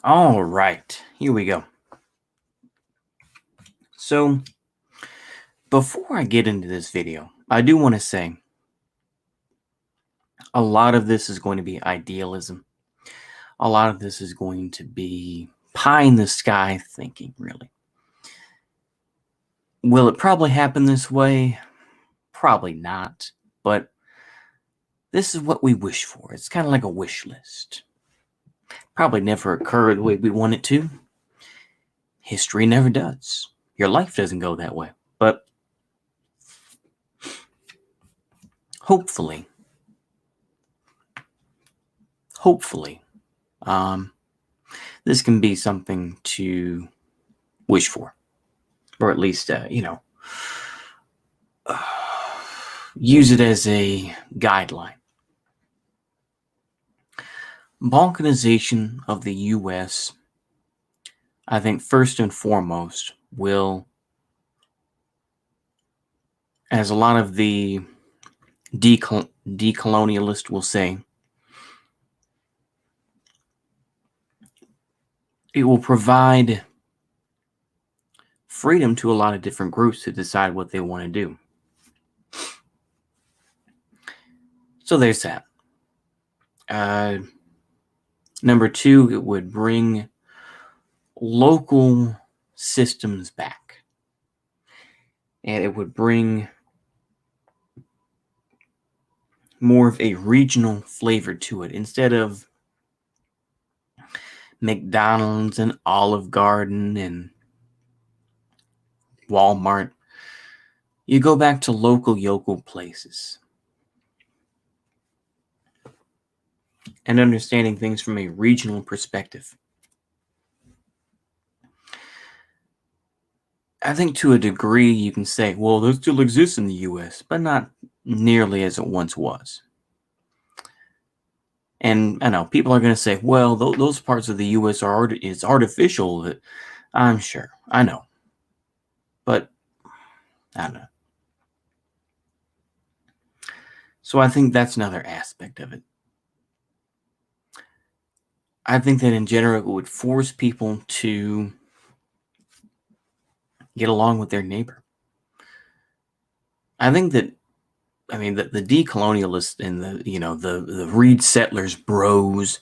All right, here we go. So, before I get into this video, I do want to say a lot of this is going to be idealism. A lot of this is going to be pie in the sky thinking, really. Will it probably happen this way? Probably not, but this is what we wish for. It's kind of like a wish list. Probably never occur the way we want it to. History never does. Your life doesn't go that way. But hopefully, this can be something to wish for, or at least, use it as a guideline. Balkanization of the U.S., I think first and foremost, will, as a lot of the decolonialists will say, it will provide freedom to a lot of different groups to decide what they want to do. So there's that. Number two, it would bring local systems back. And it would bring more of a regional flavor to it. Instead of McDonald's and Olive Garden and Walmart, you go back to local places. And understanding things from a regional perspective. I think to a degree you can say, well, those still exist in the U.S., but not nearly as it once was. And I know people are going to say, well, those parts of the U.S. is artificial. That I'm sure. I know. But I don't know. So I think that's another aspect of it. I think that in general it would force people to get along with their neighbor. I think that, the decolonialists and the Reed Settlers bros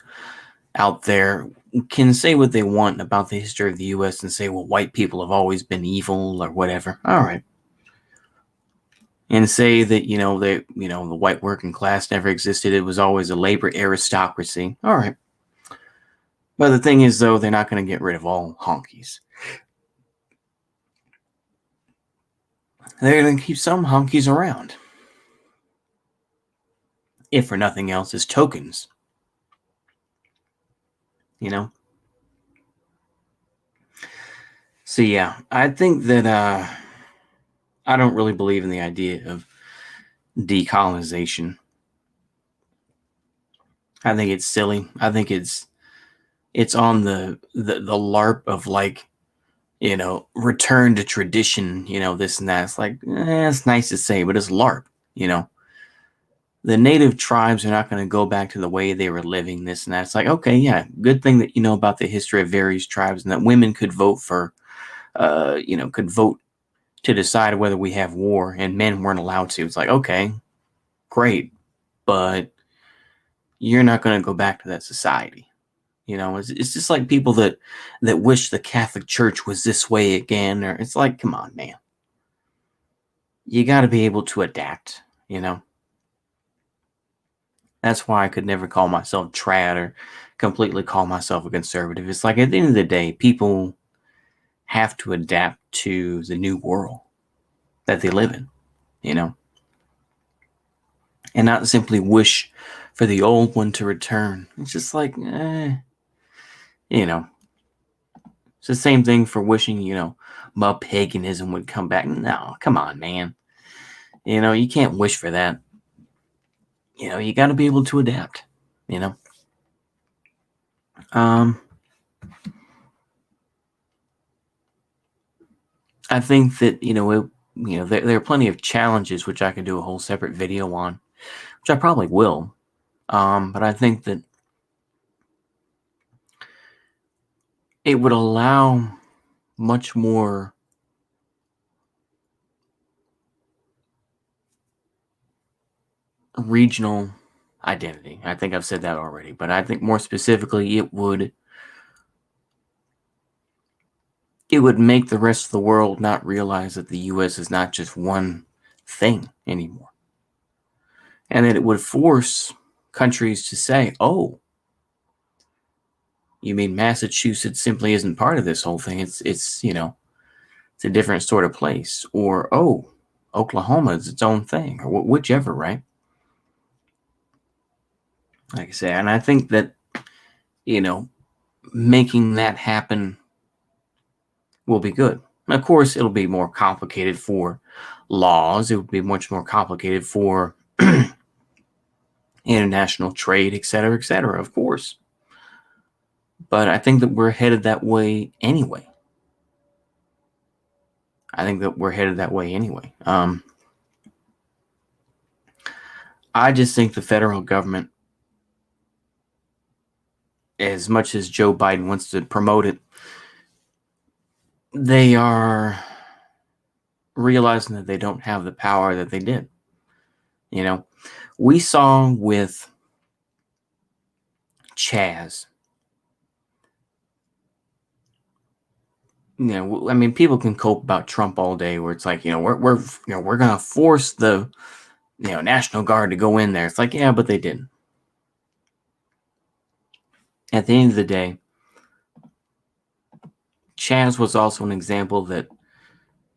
out there can say what they want about the history of the U.S. and say, well, white people have always been evil or whatever. All right. And say that, the white working class never existed. It was always a labor aristocracy. All right. But the thing is, though, they're not going to get rid of all honkies. They're going to keep some honkies around. If for nothing else, as tokens. So, yeah, I think that I don't really believe in the idea of decolonization. I think it's silly. I think it's on the LARP of return to tradition, this and that. It's like, it's nice to say, but it's LARP, The native tribes are not going to go back to the way they were living, this and that. It's like, okay, yeah, good thing that you know about the history of various tribes and that women could vote for, could vote to decide whether we have war and men weren't allowed to. It's like, okay, great, but you're not going to go back to that society. It's just like people that wish the Catholic Church was this way again, or it's like, come on, man. You got to be able to adapt, That's why I could never call myself trad or completely call myself a conservative. It's like at the end of the day, people have to adapt to the new world that they live in, and not simply wish for the old one to return. It's just like, it's the same thing for wishing, my paganism would come back. No, come on, man. You can't wish for that. You got to be able to adapt, I think that, there are plenty of challenges, which I could do a whole separate video on, which I probably will. But I think that it would allow much more regional identity. I think I've said that already, but I think more specifically, it would make the rest of the world not realize that the U.S. is not just one thing anymore, and that it would force countries to say, "Oh, you mean Massachusetts simply isn't part of this whole thing? It's it's a different sort of place," or "Oh, Oklahoma is its own thing," or whichever, right? Like I say, and I think that you know making that happen will be good. Of course, it'll be more complicated for laws. It would be much more complicated for international trade, et cetera, et cetera, of course. But I think that we're headed that way anyway. I think that we're headed that way anyway. I just think the federal government, as much as Joe Biden wants to promote it, they are realizing that they don't have the power that they did. You know, we saw with Chaz. I mean, people can cope about Trump all day, where it's like, we're gonna force the National Guard to go in there. It's like, yeah, but they didn't. At the end of the day, Chaz was also an example that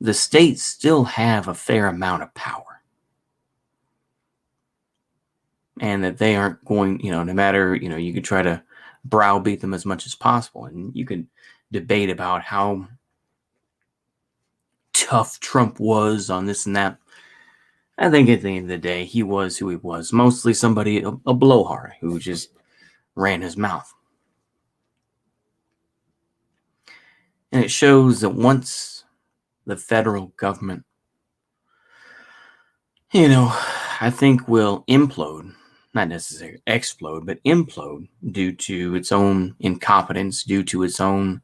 the states still have a fair amount of power, and that they aren't going, no matter, you could try to browbeat them as much as possible, and you can debate about how tough Trump was on this and that. I think at the end of the day, he was who he was, mostly somebody, a blowhard who just ran his mouth. And it shows that once the federal government, I think will implode, not necessarily explode, but implode due to its own incompetence, due to its own,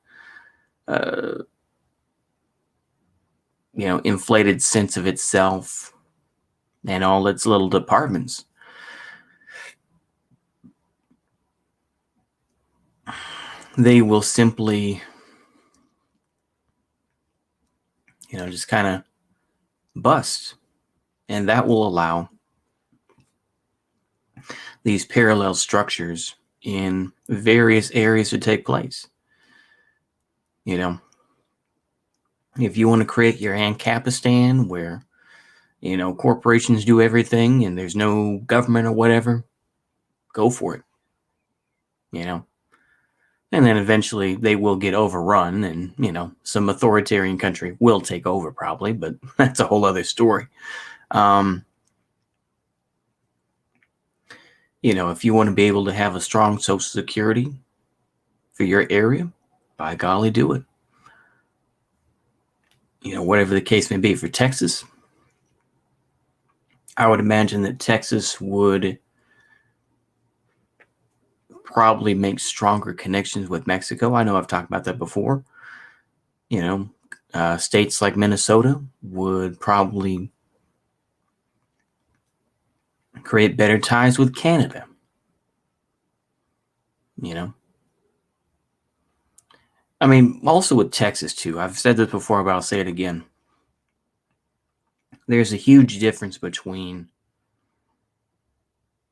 inflated sense of itself and all its little departments. They will simply, just kind of bust. And that will allow these parallel structures in various areas to take place. If you want to create your Ancapistan where, corporations do everything and there's no government or whatever, go for it. And then eventually they will get overrun and, some authoritarian country will take over probably, but that's a whole other story. If you want to be able to have a strong social security for your area, by golly, do it. Whatever the case may be for Texas, I would imagine that Texas would probably make stronger connections with Mexico. I know I've talked about that before. States like Minnesota would probably create better ties with Canada. I mean, also with Texas too. I've said this before, but I'll say it again. There's a huge difference between,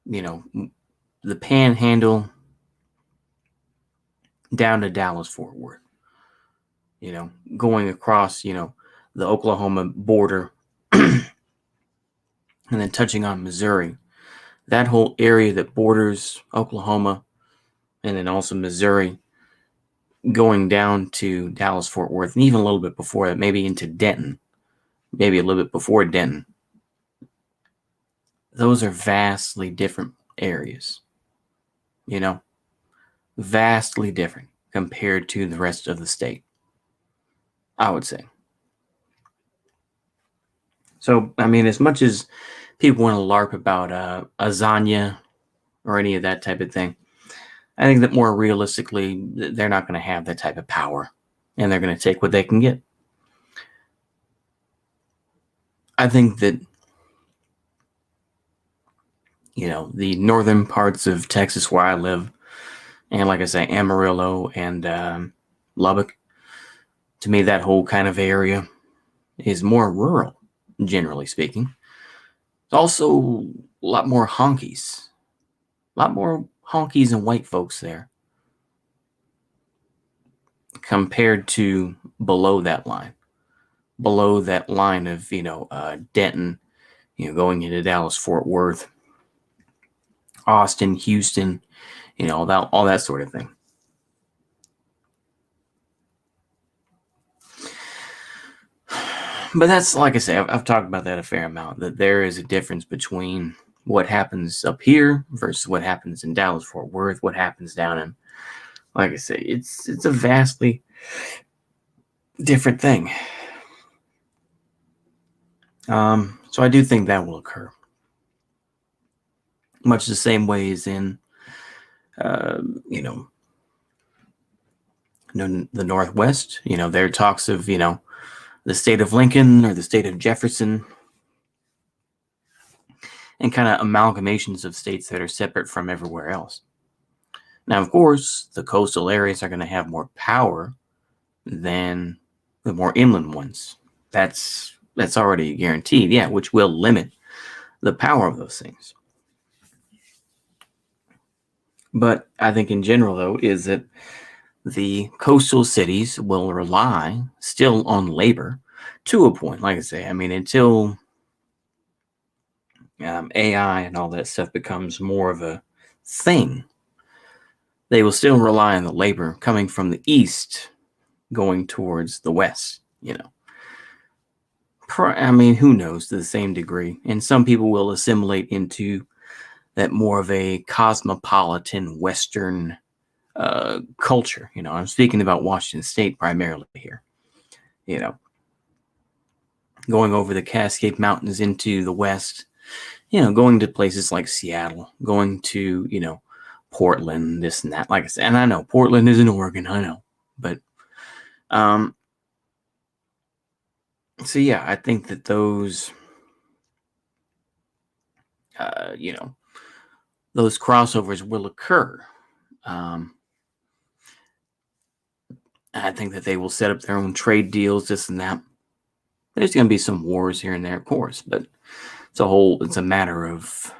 the Panhandle down to Dallas Fort Worth. Going across, the Oklahoma border and then touching on Missouri. That whole area that borders Oklahoma and then also Missouri, going down to Dallas Fort Worth, and even a little bit before that, maybe into Denton, maybe a little bit before Denton. Those are vastly different areas, vastly different compared to the rest of the state, I would say. So, I mean, as much as people want to LARP about lasagna or any of that type of thing, I think that more realistically, they're not going to have that type of power, and they're going to take what they can get. I think that, the northern parts of Texas where I live, and like I say, Amarillo and Lubbock, to me, that whole kind of area is more rural, generally speaking. It's also a lot more honkies, and white folks there compared to below that line of Denton, going into Dallas, Fort Worth, Austin, Houston, all that sort of thing. But that's, like I say, I've talked about that a fair amount, that there is a difference between what happens up here versus what happens in Dallas, Fort Worth, what happens down in, like I say, it's a vastly different thing. So I do think that will occur. Much the same way as in, the Northwest. There are talks of, the state of Lincoln or the state of Jefferson, and kind of amalgamations of states that are separate from everywhere else. Now, of course, the coastal areas are going to have more power than the more inland ones. That's already guaranteed, yeah, which will limit the power of those things. But I think in general, though, is that the coastal cities will rely still on labor to a point. Like I say, until AI and all that stuff becomes more of a thing, they will still rely on the labor coming from the east going towards the west. Who knows to the same degree. And some people will assimilate into that more of a cosmopolitan Western culture. I'm speaking about Washington State primarily here. Going over the Cascade Mountains into the west, going to places like Seattle, going to, Portland, this and that. Like I said, and I know Portland is in Oregon, I know. But so yeah, I think that those those crossovers will occur. I think that they will set up their own trade deals, this and that. There's going to be some wars here and there, of course, but it's a matter of,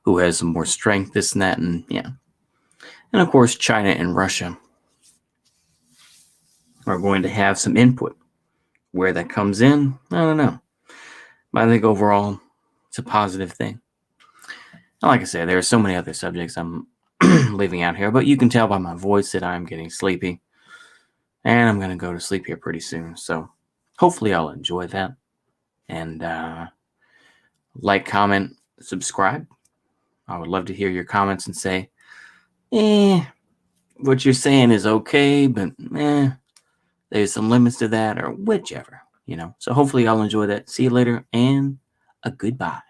who has some more strength, this and that, and yeah. And of course, China and Russia are going to have some input. Where that comes in, I don't know. But I think overall, it's a positive thing. And like I said, there are so many other subjects I'm leaving out here, but you can tell by my voice that I'm getting sleepy. And I'm going to go to sleep here pretty soon. So hopefully I'll enjoy that. And like, comment, subscribe. I would love to hear your comments and say, what you're saying is okay, but there's some limits to that, or whichever, So hopefully I'll enjoy that. See you later, and a goodbye.